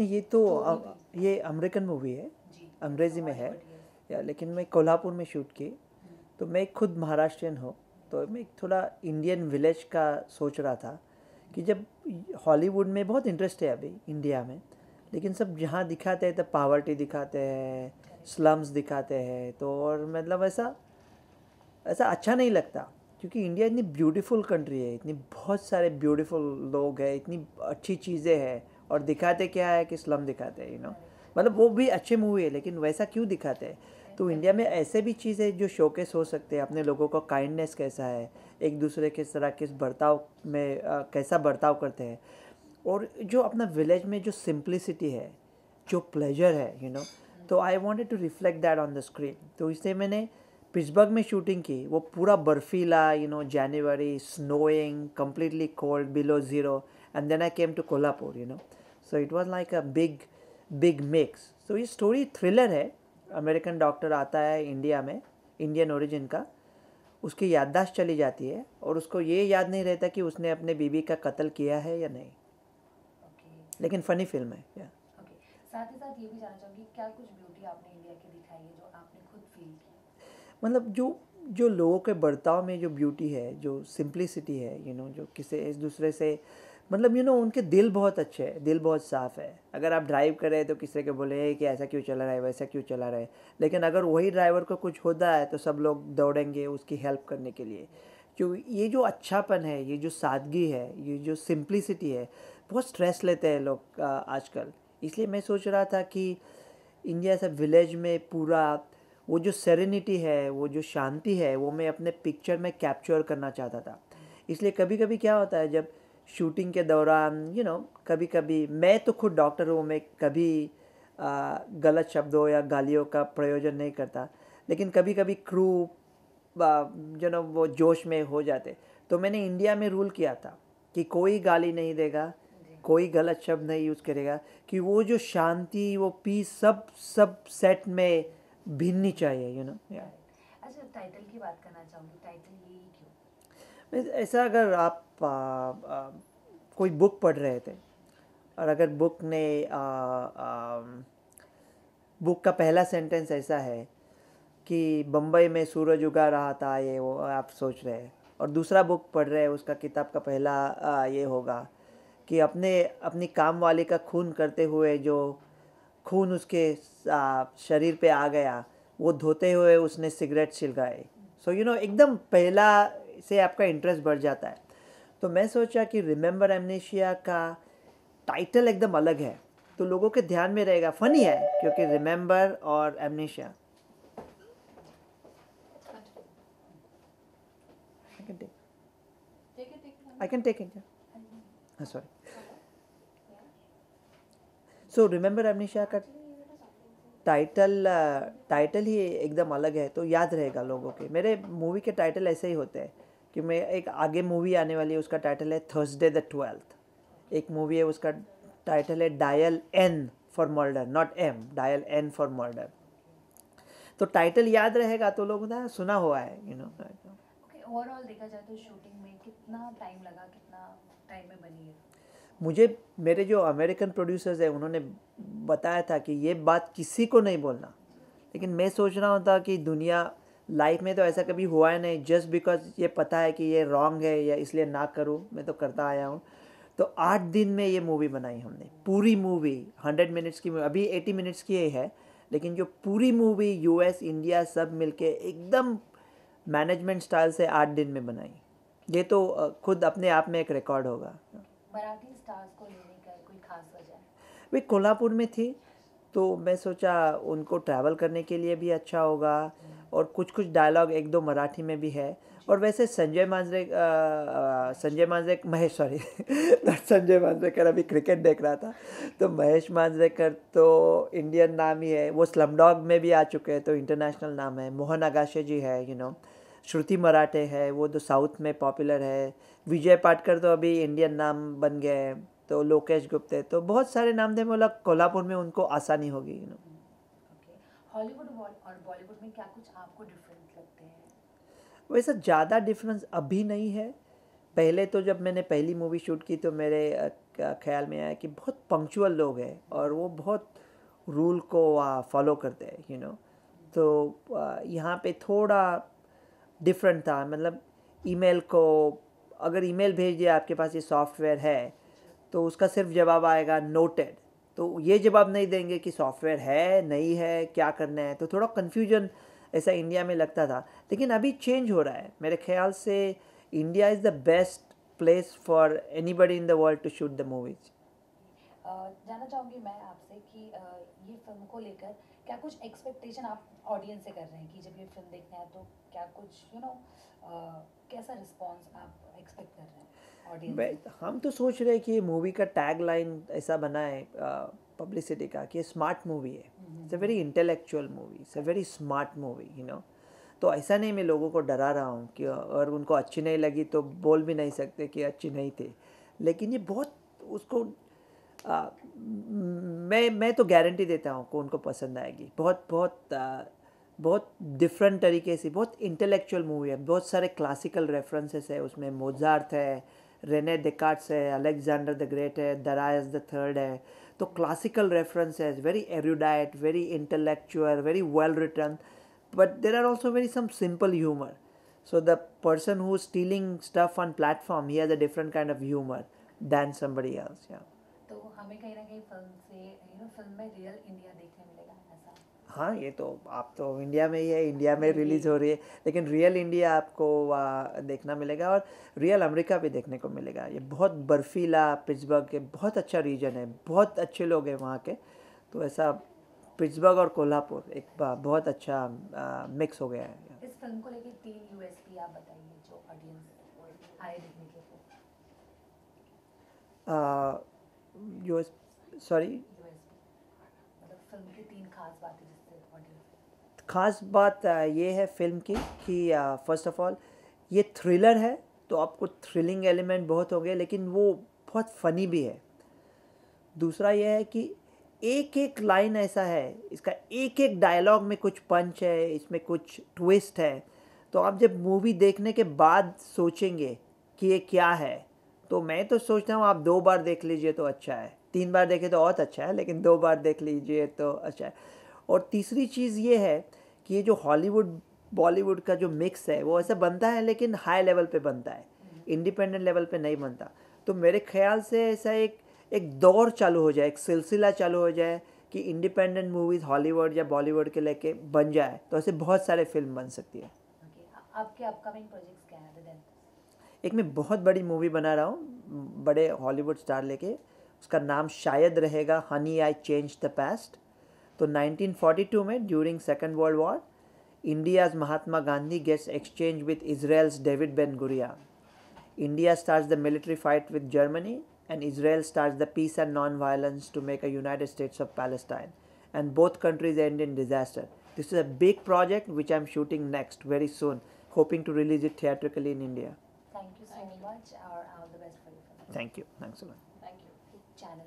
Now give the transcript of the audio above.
नहीं, ये तो स्टोरी ये अमेरिकन मूवी है, जी अंग्रेज़ी में है हॉलीवुड ये या, लेकिन मैं कोल्हापुर में शूट की। तो मैं खुद महाराष्ट्रियन हूँ, तो मैं एक थोड़ा इंडियन विलेज का सोच रहा था कि जब हॉलीवुड में बहुत इंटरेस्ट है अभी इंडिया में, लेकिन सब जहाँ दिखाते हैं तो पावर्टी दिखाते हैं, स्लम्स दिखाते हैं, तो और मतलब ऐसा ऐसा अच्छा नहीं लगता, क्योंकि इंडिया इतनी ब्यूटीफुल कंट्री है, इतनी बहुत सारे ब्यूटीफुल लोग हैं, इतनी अच्छी चीज़ें हैं, और दिखाते क्या है कि स्लम दिखाते हैं, करेक्ट मतलब वो भी अच्छे मूवी है, लेकिन वैसा क्यों दिखाते हैं? तो इंडिया में ऐसे भी चीज़ें जो शोकेस हो सकते हैं, अपने लोगों का काइंडनेस कैसा है, एक दूसरे के तरह किस बर्ताव में कैसा बर्ताव करते हैं, और जो अपना विलेज में जो सिंप्लिसिटी है, जो प्लेजर है, तो I wanted to reflect that on the screen. तो इसलिए मैंने पिट्सबर्ग में शूटिंग की, वो पूरा बर्फीला, जनवरी, snowing, completely cold, below zero, and then I came to Kolhapur, so it was like a big mix। so ये स्टोरी थ्रिलर है। अमेरिकन डॉक्टर आता है इंडिया में, इंडियन ओरिजिन का, उसकी याददाश्त चली जाती है और उसको ये याद नहीं रहता कि उसने अपने बीबी का कत्ल किया है या नहीं, ओके लेकिन फ़नी फिल्म है या। ओके साथ ही साथ ये भी जानना चाहूँगी क्या कुछ ब्यूटी आपने इंडिया की दिखाई है जो आपने खुद फील की मतलब जो जो लोगों के बर्ताव में जो ब्यूटी है, जो सिंप्लिसिटी है, जो किसी एक दूसरे से, मतलब उनके दिल बहुत अच्छे हैं, दिल बहुत साफ़ है। अगर आप ड्राइव करें तो किसी के बोले कि ऐसा क्यों चला रहा है, वैसा क्यों चला रहा है, लेकिन अगर वही ड्राइवर को कुछ होता है तो सब लोग दौड़ेंगे उसकी हेल्प करने के लिए। जो ये जो अच्छापन है, ये जो सादगी है, ये जो सिंप्लिसिटी है, बहुत स्ट्रेस लेते हैं लोग आजकल। इसलिए मैं सोच रहा था कि इंडिया से विलेज में पूरा वो जो सेरेनिटी है, वो जो शांति है, वो मैं अपने पिक्चर में कैप्चर करना चाहता था। इसलिए कभी कभी क्या होता है, जब शूटिंग के दौरान कभी कभी मैं तो खुद डॉक्टर हूँ, मैं कभी गलत शब्दों या गालियों का प्रयोजन नहीं करता, लेकिन कभी कभी क्रू वो जोश में हो जाते। तो मैंने इंडिया में रूल किया था कि कोई गाली नहीं देगा, जी कोई गलत शब्द नहीं यूज़ करेगा, कि वो जो शांति, वो पीस सब सब सेट में भिननी चाहिए, या। करेक्ट अच्छा टाइटल की बात करना चाहूँगी टाइटल ये क्यों ऐसा अगर आप कोई बुक पढ़ रहे थे, और अगर बुक का पहला सेंटेंस ऐसा है कि बम्बई में सूरज उगा रहा था, ये वो आप सोच रहे हैं, और दूसरा बुक पढ़ रहे हैं, उसका किताब का पहला ये होगा कि अपने अपनी काम वाली का खून करते हुए जो खून उसके शरीर पे आ गया, वो धोते हुए उसने सिगरेट छिलकाए। सो एकदम पहला से आपका इंटरेस्ट बढ़ जाता है। तो मैं सोचा कि रिमेंबर एमनेशिया का टाइटल एकदम अलग है, तो लोगों के ध्यान में रहेगा, फनी है क्योंकि रिमेंबर और amnesia. I can take. I can take it. Sorry. So remember amnesia का टाइटल ही एकदम अलग है, तो याद रहेगा लोगों के। मेरे मूवी के टाइटल ऐसे ही होते हैं कि मैं एक आगे मूवी आने वाली है, उसका टाइटल है थर्सडे द 12th। एक मूवी है, उसका टाइटल है dial N for murder, not M, dial N for murder. तो टाइटल याद रहेगा तो लोग ना सुना हुआ है, ओके ओवरऑल देखा जाए तो शूटिंग में कितना टाइम लगा कितना टाइम में बनी है मुझे मेरे जो अमेरिकन प्रोड्यूसर्स हैं उन्होंने बताया था कि ये बात किसी को नहीं बोलना, लेकिन मैं सोच रहा हूँ था कि दुनिया लाइफ में तो ऐसा कभी हुआ है नहीं, जस्ट बिकॉज ये पता है कि ये रॉन्ग है या इसलिए ना करूँ, मैं तो करता आया हूँ। तो 8 दिन में ये मूवी बनाई हमने, पूरी मूवी 100 मिनट्स की, अभी 80 मिनट्स की है, लेकिन जो पूरी मूवी यूएस इंडिया सब मिलके एकदम मैनेजमेंट स्टाइल से 8 दिन में बनाई। ये तो खुद अपने आप में एक रिकॉर्ड होगा। मराठी स्टार्स को लेने का कोई खास वजह है वे कोल्हापुर में थी, तो मैं सोचा उनको ट्रैवल करने के लिए भी अच्छा होगा, और कुछ कुछ डायलॉग एक दो मराठी में भी है। और वैसे संजय मांजरेकर, महेश, सॉरी नॉट संजय मांजरेकर, अभी क्रिकेट देख रहा था, तो महेश मांजरेकर तो इंडियन नाम ही है, वो स्लमडॉग में भी आ चुके हैं, तो इंटरनेशनल नाम है। मोहन आगाशे जी है, श्रुति मराठे है, वो तो साउथ में पॉपुलर है। विजय पाटकर तो अभी इंडियन नाम बन गए हैं, तो लोकेश गुप्ते, तो बहुत सारे नाम थे, बोला कोल्हापुर में उनको आसानी होगी, ओके हॉलीवुड और बॉलीवुड में क्या कुछ आपको डिफरेंस लगते हैं वैसा ज़्यादा डिफरेंस अभी नहीं है, पहले तो जब मैंने पहली मूवी शूट की तो मेरे ख्याल में आया कि बहुत पंक्चुअल लोग हैं और वो बहुत रूल को फॉलो करते हैं, तो यहाँ पे थोड़ा डिफरेंट था। मतलब ईमेल को, अगर ईमेल भेज दिया आपके पास ये सॉफ्टवेयर है, तो उसका सिर्फ जवाब आएगा नोटेड। तो ये जवाब नहीं देंगे कि सॉफ्टवेयर है नहीं है, क्या करना है। तो थोड़ा कन्फ्यूजन ऐसा इंडिया में लगता था, लेकिन अभी चेंज हो रहा है। मेरे ख्याल से India is the best place for anybody in the world to shoot the movies. जानना चाहूँगी मैं आपसे कि ये फिल्म को लेकर क्या कुछ एक्सपेक्टेशन आप ऑडियंस से कर रहे हैं कि जब ये फिल्म देखने आए तो क्या कुछ कैसा रिस्पांस आप एक्सपेक्ट कर रहे हैं ऑडियंस से? हम तो सोच रहे हैं कि ये मूवी का टैग लाइन ऐसा बना है पब्लिसिटी का कि ये स्मार्ट मूवी है। It's a very intellectual movie, it's a very smart movie. तो ऐसा नहीं मैं लोगों को डरा रहा हूँ कि और उनको अच्छी नहीं लगी तो बोल भी नहीं सकते कि अच्छी नहीं थी। लेकिन ये बहुत उसको मैं तो गारंटी देता हूँ कि उनको पसंद आएगी। बहुत बहुत बहुत डिफरेंट तरीके से, बहुत इंटेलेक्चुअल मूवी है। बहुत सारे क्लासिकल रेफरेंसेस है उसमें। मोजार्ट है, रेने डेकार्ट्स है, अलेक्जेंडर द ग्रेट है, दरायस द थर्ड है। तो क्लासिकल रेफरेंस है, very erudite, very intellectual, very well written, but there are also very some simple humor. So the person who's stealing stuff on platform, he has a different kind of humor than somebody else. Yeah. तो हमें कहीं ना कहीं film से film में real India देखने मिलेगा ऐसा? हाँ, ये तो आप तो इंडिया में ही है, इंडिया में रिलीज़ हो रही है, लेकिन रियल इंडिया आपको देखना मिलेगा और रियल अमेरिका भी देखने को मिलेगा। ये बहुत बर्फीला पिट्सबर्ग के बहुत अच्छा रीजन है, बहुत अच्छे लोग हैं वहाँ के। तो ऐसा पिट्सबर्ग और कोल्हापुर एक बहुत अच्छा मिक्स हो गया है। इस फिल्म को लेके 3 यूएसपी आप बताइए जो ऑडियंस आए देखने के लिए। जो सॉरी, यूएसपी मतलब फिल्म की 3 खास बातें जिससे ऑडियंस। ख़ास बात ये है फिल्म की कि फ़र्स्ट ऑफ ऑल ये थ्रिलर है, तो आपको थ्रिलिंग एलिमेंट बहुत होंगे, लेकिन वो बहुत फ़नी भी है। दूसरा ये है कि एक एक लाइन ऐसा है, इसका एक एक डायलॉग में कुछ पंच है, इसमें कुछ ट्विस्ट है। तो आप जब मूवी देखने के बाद सोचेंगे कि ये क्या है, तो मैं तो सोचता हूँ आप 2 बार देख लीजिए तो अच्छा है, 3 बार देखे तो बहुत अच्छा है, लेकिन 2 बार देख लीजिए तो अच्छा है। और तीसरी चीज़ ये है कि ये जो हॉलीवुड बॉलीवुड का जो मिक्स है वो ऐसा बनता है, लेकिन हाई लेवल पे बनता है, इंडिपेंडेंट लेवल पे नहीं बनता। तो मेरे ख्याल से ऐसा एक एक दौर चालू हो जाए, एक सिलसिला चालू हो जाए कि इंडिपेंडेंट मूवीज़ हॉलीवुड या बॉलीवुड के लेके बन जाए, तो ऐसे बहुत सारे फिल्म बन सकती है। आपके अपकमिंग प्रोजेक्ट्स क्या हैं देन? एक मैं बहुत बड़ी मूवी बना रहा हूँ, बड़े हॉलीवुड स्टार लेके। उसका नाम शायद रहेगा honey I change the past. तो 1942 में during second world war, India's Mahatma Gandhi gets exchange with Israel's David Ben Gurion. India starts the military fight with Germany, and Israel starts the peace and non-violence to make a United States of Palestine. And both countries end in disaster. This is a big project which I'm shooting next very soon, hoping to release it theatrically in India. Thank you so much, or all the best for your film. Thank you. Thanks a lot. Thank you. Channel